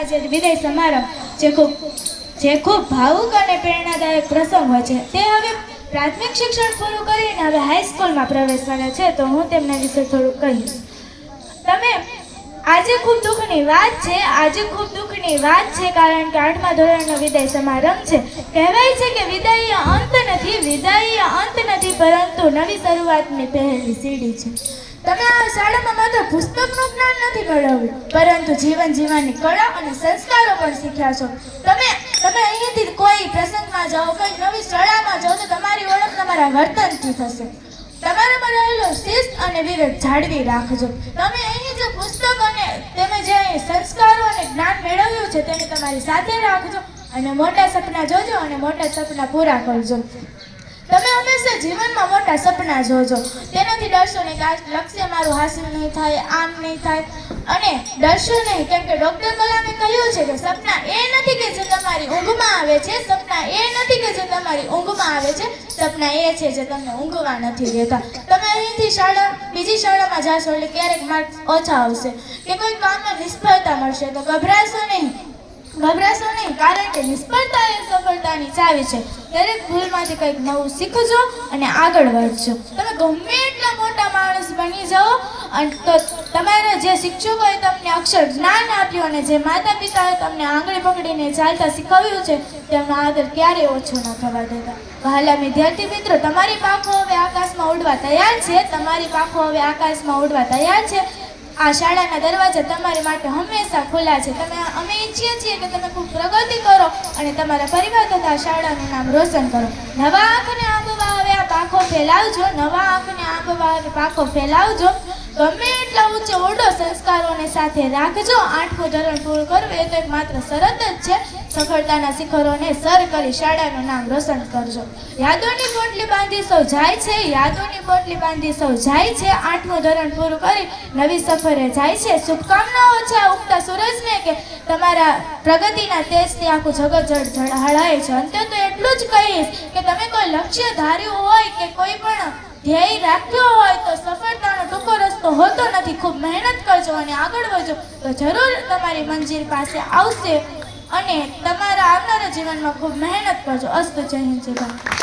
આજે વિદાય સમારંભ જે ખૂબ ભાવુક અને પ્રેરણાદાયક પ્રસંગ હોય છે તે હવે પ્રાથમિક શિક્ષણ પૂરું કરીને હવે હાઈસ્કૂલમાં પ્રવેશવાના છે, તો હું તેમના વિશે થોડું કહીશ. તમે આજે ખૂબ દુઃખની વાત છે કારણ કે 8મા ધોરણનો વિદાય સમારંભ છે. કહેવાય છે કે વિદાય અંત નથી પરંતુ નવી શરૂઆતની પહેલી સીડી છે. તમે આ શાળામાં માત્ર પુસ્તકનું જ્ઞાન નથી મેળવ્યું પરંતુ જીવન જીવવાની કળા અને સંસ્કારો પણ શીખ્યા છો. તમે અહીંયાથી કોઈ પ્રસંગમાં જાઓ, કોઈ નવી શાળામાં જાઓ તો તમારી ઓળખ તમારા વર્તનથી થશે. તમારામાં રહેલો શિસ્ત અને વિવેક જાળવી રાખજો. તમે અહીં જે પુસ્તક અને તમે જે સંસ્કારો અને જ્ઞાન મેળવ્યું છે તેને તમારી સાથે રાખજો અને મોટા સપના જોજો અને મોટા સપના પૂરા કરજો. તમે હંમેશા જીવનમાં મોટા સપના જોજો, તેનાથી ડરશો નહીં કે આ લક્ષ્ય મારું હાસિલ નહીં થાય, આમ નહીં થાય, અને ડરશો નહીં કેમ કે ડૉક્ટર કલામે કહ્યું છે કે સપના એ નથી કે જે તમારી ઊંઘમાં આવે છે, સપના એ નથી કે જે તમારી ઊંઘમાં આવે છે, સપના એ છે જે તમને ઊંઘવા નથી દેતા. તમે અહીંથી બીજી શાળામાં જાશો એટલે ક્યારેક માર્ક્સ ઓછા આવશે કે કોઈ કામમાં નિષ્ફળતા મળશે તો ગભરાશો નહીં કારણ કે નિષ્ફળતા એ સફળતાની ચાવી છે. દરેક ભૂલમાંથી કંઈક નવું શીખજો અને આગળ વધજો. તમે ગમે એટલા મોટા માણસ બની જાઓ અને તો તમારા જે શિક્ષકોએ તમને અક્ષર જ્ઞાન આપ્યું અને જે માતા પિતાએ તમને આંગળી પકડીને ચાલતા શીખવ્યું છે તેમનો આદર ક્યારેય ઓછો ન થવા દેતા. વહાલા વિદ્યાર્થી મિત્રો, તમારી પાંખો હવે આકાશમાં ઉડવા તૈયાર છે. આ શાળાના દરવાજા તમારી માટે હંમેશા ખુલ્લા છે. અમે ઈચ્છીએ છીએ કે તમે ખૂબ પ્રગતિ કરો અને તમારા પરિવાર તથા શાળાનું નામ રોશન કરો. નવા આંખને આંબવા હવે આ પાંખો ફેલાવજો. ગમે એટલા ઊંચે ઓડો, સંસ્કારોને સાથે રાખજો. 8મું ધોરણ પૂરું કરવું એ તો એક માત્ર શરત જ છે. સફળતાના શિખરોને સર કરી શાળાનું નામ રોશન કરજો. યાદોની પોટલી બાંધી સૌ જાય છે. 8મું ધોરણ પૂરું કરી નવી સફરે જાય છે. શુભકામનાઓ છે આ ઉગતા સૂરજને કે તમારા પ્રગતિના તેજથી આખું જગત ઝળહળાય છે. અંતે તો એટલું જ કહીશ કે તમે કોઈ લક્ષ્ય ધાર્યું હોય કે કોઈ પણ ધ્યેય રાખ્યો હોય તો સફળતાનો ટૂંકો રસ્તો હોતો નથી. ખૂબ મહેનત કરજો અને આગળ વધજો તો જરૂર તમારી મંજિલ પાસે આવશે. અને તમારા આવનારા જીવનમાં ખૂબ મહેનત કરજો. અસ્તુ. જય હિન્દ, જય ભારત.